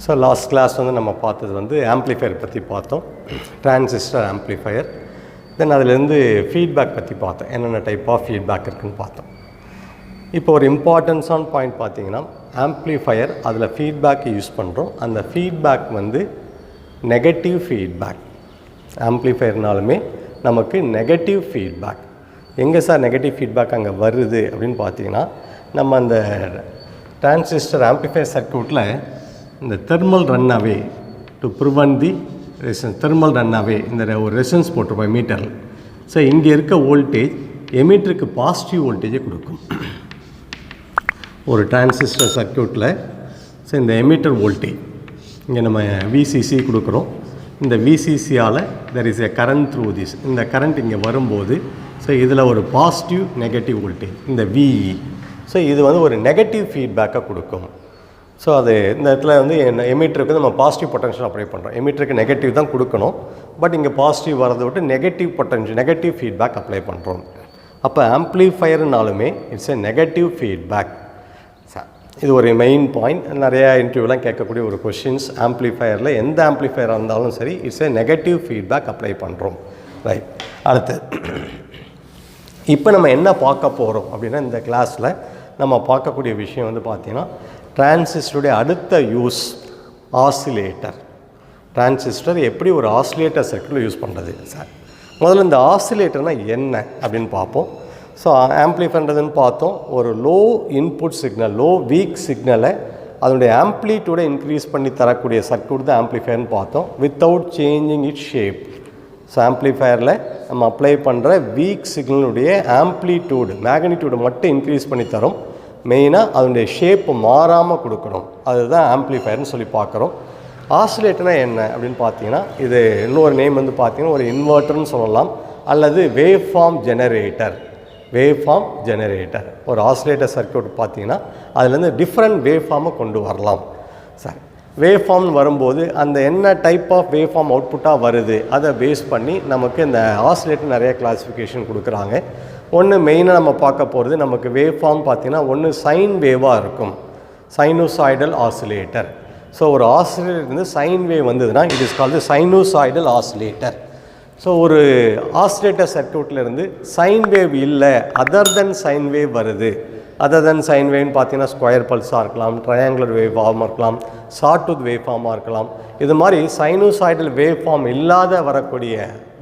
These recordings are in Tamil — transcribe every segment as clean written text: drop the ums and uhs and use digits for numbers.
ஸோ லாஸ்ட் கிளாஸ் வந்து நம்ம பார்த்தது வந்து ஆம்ப்ளிஃபையர் பற்றி பார்த்தோம், டிரான்சிஸ்டர் ஆம்ப்ளிஃபையர். தென் அதிலேருந்து ஃபீட்பேக் பற்றி பார்த்தோம், என்னென்ன டைப் ஆஃப் ஃபீட்பேக் இருக்குதுன்னு பார்த்தோம். இப்போ ஒரு இம்பார்ட்டன்ஸான பாயிண்ட் பார்த்தீங்கன்னா, ஆம்ப்ளிஃபையர் அதில் ஃபீட்பேக் யூஸ் பண்ணுறோம். அந்த ஃபீட்பேக் வந்து நெகட்டிவ் ஃபீட்பேக். ஆம்ப்ளிஃபையர்னாலுமே நமக்கு நெகட்டிவ் ஃபீட்பேக். எங்கே சார் நெகட்டிவ் ஃபீட்பேக் அங்கே வருது அப்படின்னு பார்த்தீங்கன்னா, நம்ம அந்த டிரான்சிஸ்டர் ஆம்ப்ளிஃபையர் சர்க்யூட்டில் இந்த thermal run away to prevent the resistance, thermal run away இந்த ஒரு ரெசிஸ்டன்ஸ் போட்டிருப்போம் மீட்டரில். ஸோ இங்கே இருக்க வோல்டேஜ் எமீட்டருக்கு பாசிட்டிவ் வோல்டேஜை கொடுக்கும். ஒரு டிரான்சிஸ்டர் சர்க்யூட்டில் ஸோ இந்த எமீட்டர் வோல்டேஜ் இங்கே நம்ம விசிசி கொடுக்குறோம். இந்த விசிசியால் there is a current through this. இந்த கரண்ட் இங்கே வரும்போது ஸோ இதில் ஒரு பாசிட்டிவ் நெகட்டிவ் வோல்டேஜ் இந்த விஇ. ஸோ இது வந்து ஒரு நெகட்டிவ் ஃபீட்பேக்கை கொடுக்கும். ஸோ அது இந்த இடத்துல வந்து எமீட்டருக்கு நம்ம பாசிட்டிவ் பொட்டன்ஷியல் அப்ளை பண்ணுறோம். எமீட்டருக்கு நெகட்டிவ் தான் கொடுக்கணும், பட் இங்கே பாசிட்டிவ் வரதை விட்டு negative potential, negative feedback apply பண்ணுறோம். அப்போ ஆம்ப்ளிஃபையர்னாலுமே இட்ஸ் எ நெகட்டிவ் ஃபீட்பேக். இது ஒரு மெயின் பாயிண்ட். நிறையா இன்டர்வியூலாம் கேட்கக்கூடிய ஒரு கொஷின்ஸ். ஆம்ப்ளிஃபையரில் எந்த ஆம்ப்ளிஃபையராக இருந்தாலும் சரி, it's a negative feedback apply பண்ணுறோம். ரைட். அடுத்து இப்போ நம்ம என்ன பார்க்க போகிறோம் அப்படின்னா, இந்த கிளாஸில் நம்ம பார்க்கக்கூடிய விஷயம் வந்து பார்த்திங்கன்னா, டிரான்சிஸ்டருடைய அடுத்த யூஸ் ஆசிலேட்டர். டிரான்சிஸ்டர் எப்படி ஒரு ஆசிலேட்டர் சர்க்யூட்டில் யூஸ் பண்ணுறது சார். முதல்ல இந்த ஆசிலேட்டர்னால் என்ன அப்படின்னு பார்ப்போம். ஸோ ஆம்ப்ளிஃபைன்றதுன்னு பார்த்தோம், ஒரு low input signal, low week சிக்னலை அதனுடைய ஆம்ப்ளிடியூடை இன்க்ரீஸ் பண்ணி தரக்கூடிய சர்க்யூட் தான் ஆம்ப்ளிஃபையர்னு பார்த்தோம், without changing it shape. So ஆம்ப்ளிஃபையரில் நம்ம அப்ளை பண்ணுற வீக் சிக்னலுடைய ஆம்ப்ளிடியூடு, மேக்னிடியூடை மட்டும் இன்க்ரீஸ் பண்ணி தரோம். மெயினாக அதனுடைய ஷேப்பு மாறாமல் கொடுக்கணும். அதுதான் ஆம்ப்ளிஃபையர்னு சொல்லி பார்க்குறோம். ஆசிலேட்டர்னா என்ன அப்படின்னு பார்த்தீங்கன்னா, இது இன்னொரு நேம் வந்து பார்த்தீங்கன்னா ஒரு இன்வெர்ட்டர்னு சொல்லலாம், அல்லது wave form generator. Wave form generator ஒரு ஆசிலேட்டர் சர்க்யூட் பார்த்தீங்கன்னா அதுலேருந்து டிஃப்ரெண்ட் வேவ் ஃபார்மை கொண்டு வரலாம். சார் வேவ் ஃபார்ம்னு வரும்போது அந்த என்ன டைப் ஆஃப் வேவ் ஃபார்ம் அவுட்புட்டாக வருது அதை பேஸ் பண்ணி நமக்கு இந்த ஆசிலேட்டர் நிறைய கிளாஸிஃபிகேஷன் கொடுக்குறாங்க. ஒன்று மெயினாக நம்ம பார்க்க போகிறது, நமக்கு வேவ் ஃபார்ம் பார்த்திங்கன்னா ஒன்று சைன் வேவாக இருக்கும், சைனூசாய்டல் ஆசிலேட்டர். ஸோ ஒரு ஆசிலேட்டர் வந்து சைன் வேவ் வந்ததுன்னா it is called sinusoidal oscillator. So ஒரு ஆசிலேட்டர் சர்க்யூட்லேருந்து சைன் வேவ் இல்லை, அதர் தென் சைன் வேவ் வருது. அதர் தென் சைன் வேவ்னு பார்த்தீங்கன்னா ஸ்கொயர் பல்ஸாக இருக்கலாம், ட்ரையாங்குலர் வேவ் ஃபார்மாக இருக்கலாம், ஷார்ட் டூத் வேவ் ஃபார்மாக இருக்கலாம். இது மாதிரி சைனூசாய்டல் வேவ் ஃபார்ம் இல்லாத வரக்கூடிய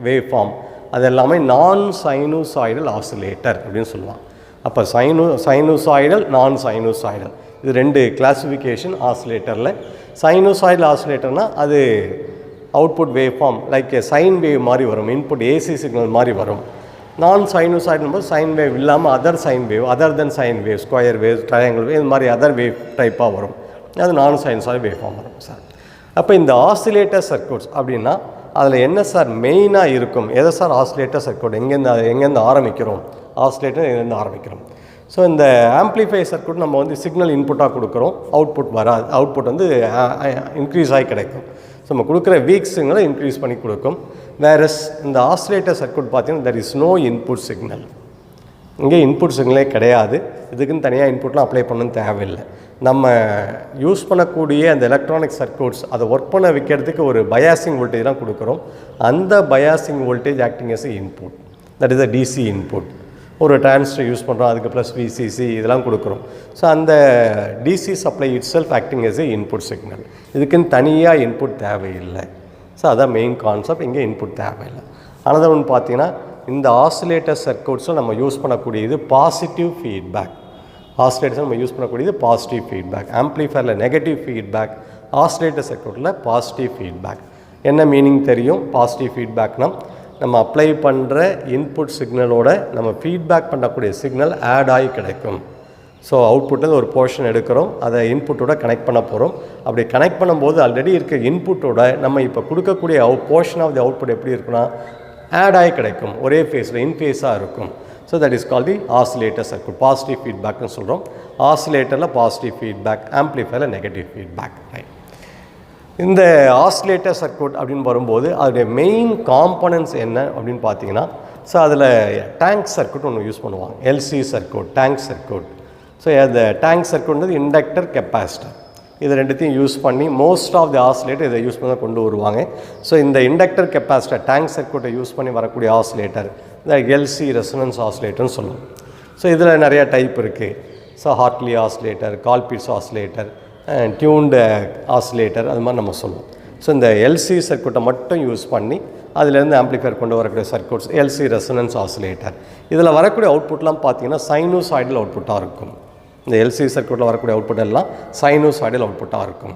வேவ் ஃபார்ம் அது எல்லாமே நான் சைனூசாய்டல் ஆசிலேட்டர் அப்படின்னு சொல்லுவாங்க. அப்போ சைனூசாய்டல், நான் சைனூசாய்டல், இது ரெண்டு கிளாஸிஃபிகேஷன் ஆசிலேட்டரில். சைனூசாய்டல் ஆசிலேட்டர்னால் அது output wave form like sine wave மாதிரி வரும், இன்புட் ஏசி சிக்னல் மாதிரி வரும். நான் சைனூசாய்டல் போது சைன் வேவ் இல்லாமல் other sine wave, other then sine wave, square wave, triangle wave, இது மாதிரி அதர் வேவ் டைப்பாக வரும். அது நான் சைனூசாய்டல் வேவ் ஃபார்ம் வரும் சார். அப்போ இந்த ஆசிலேட்டர் சர்க்யூட்ஸ் அப்படின்னா அதில் என்ன சார் மெயினாக இருக்கும், எதை சார் ஆசிலேட்டர் சர்க்யூட், எங்கேருந்து ஆரம்பிக்கிறோம், ஆசிலேட்டர் எங்கேருந்து ஆரம்பிக்கிறோம். ஸோ இந்த ஆம்ப்ளிஃபையர் சர்க்யூட் நம்ம வந்து சிக்னல் இன்புட்டாக கொடுக்குறோம், அவுட்புட் வராது, அவுட்புட் வந்து இன்க்ரீஸ் ஆகி கிடைக்கும். ஸோ நம்ம கொடுக்குற வீக் சிக்னலை இன்க்ரீஸ் பண்ணி கொடுக்கும். வேறஸ் இந்த ஆசிலேட்டர் சர்க்யூட் பார்த்தீங்கன்னா there is no input signal. இங்கே இன்புட் சிக்னலே கிடையாது, இதுக்குன்னு தனியாக இன்புட்லாம் அப்ளை பண்ணணும்னு தேவையில்லை. நம்ம யூஸ் பண்ணக்கூடிய அந்த எலக்ட்ரானிக் சர்க்யூட்ஸ் அதை ஒர்க் பண்ண வைக்கிறதுக்கு ஒரு பயாசிங் வோல்டேஜ்லாம் கொடுக்குறோம். அந்த biasing voltage acting as input, that is a DC input. ஒரு டிரான்சிஸ்டர் யூஸ் பண்ணுறோம், அதுக்கு ப்ளஸ் விசிசி இதெல்லாம் கொடுக்குறோம். ஸோ அந்த DC supply itself acting as a input signal. இதுக்குன்னு தனியாக இன்புட் தேவையில்லை. ஸோ அதான் மெயின் கான்செப்ட், இங்கே இன்புட் தேவையில்லை. அனதர் ஒன்று பார்த்தீங்கன்னா, இந்த ஆசிலேட்டர் சர்க்யூட்ஸில் நம்ம யூஸ் பண்ணக்கூடியது பாசிட்டிவ் ஃபீட்பேக். ஆசிலேட்டர்ஸ் நம்ம யூஸ் பண்ணக்கூடியது பாசிட்டிவ் ஃபீட்பேக். ஆம்ப்ளிஃபையரில் நெகட்டிவ் ஃபீட்பேக், ஆசிலேட்டர் சர்க்யூட்டில் பாசிட்டிவ் ஃபீட்பேக். என்ன மீனிங் தெரியும்? பாசிட்டிவ் ஃபீட்பேக்னால் நம்ம அப்ளை பண்ணுற இன்புட் சிக்னலோட நம்ம ஃபீட்பேக் பண்ணக்கூடிய சிக்னல் ஆட் ஆகி கிடைக்கும். ஸோ அவுட்புட்டில் ஒரு போர்ஷன் எடுக்கிறோம், அதை இன்புட்டோட கனெக்ட் பண்ண போகிறோம். அப்படி கனெக்ட் பண்ணும்போது ஆல்ரெடி இருக்க இன்புட்டோட நம்ம இப்போ கொடுக்கக்கூடிய போர்ஷன் ஆஃப் தி அவுட்புட் எப்படி இருக்குன்னா ஆட் ஆகி கிடைக்கும், ஒரே ஃபேஸில் இன்ஃபேஸாக இருக்கும். So that is call the oscillator circuit. Positive ஃபீட்பேக்னு சொல்கிறோம். ஆசிலேட்டரில் பாசிட்டிவ் ஃபீட்பேக், ஆம்ப்ளிஃபையரில் நெகட்டிவ் ஃபீட்பேக். ரைட். இந்த ஆசிலேட்டர் சர்க்யூட் அப்படின்னு வரும்போது அதோடைய மெயின் காம்பனன்ட்ஸ் என்ன அப்படின்னு பார்த்தீங்கன்னா, ஸோ அதில் டேங்க் சர்க்யூட் ஒன்று யூஸ் பண்ணுவாங்க, LC circuit, tank circuit. So அந்த டேங்க் சர்க்யூட்ன்றது இண்டக்டர் கெப்பாசிட்டர். இது ரெண்டுத்தையும் யூஸ் பண்ணி மோஸ்ட் ஆஃப் தி ஆசிலேட்டர் இதை யூஸ் பண்ணி கொண்டு வருவாங்க. ஸோ இந்த இண்டக்டர் கெப்பாசிட்டர் டேங்க் சர்க்யூட்டை யூஸ் பண்ணி வரக்கூடிய ஆசிலேட்டர் இந்த எல்சி ரெசனன்ஸ் ஆசிலேட்டர்னு சொல்லுவோம். ஸோ இதில் நிறையா டைப் இருக்குது. So Hartley oscillator, Colpitts oscillator, tuned oscillator, அது மாதிரி நம்ம சொல்லுவோம். ஸோ இந்த எல்சி சர்க்யூட்டை மட்டும் யூஸ் பண்ணி அதிலேருந்து ஆம்ப்ளிஃபையர் கொண்டு வரக்கூடிய சர்க்யூட்ஸ் எல்சி ரெசனன்ஸ் ஆசிலேட்டர். இதில் வரக்கூடிய அவுட்புட்லாம் பார்த்தீங்கன்னா சைனூசாய்டல் அவுட்புட்டாக இருக்கும். இந்த எல்சி சர்க்யூட்டில் வரக்கூடிய அவுட்புட் எல்லாம் சைனூசாய்டல் அவுட்புட்டாக இருக்கும்.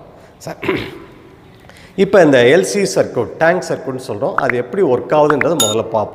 இப்போ இந்த எல்சி சர்க்யூட் டேங்க் சர்க்யூட்னு சொல்கிறோம். அது எப்படி ஒர்க் ஆகுதுன்றதை முதல்ல பார்ப்போம்.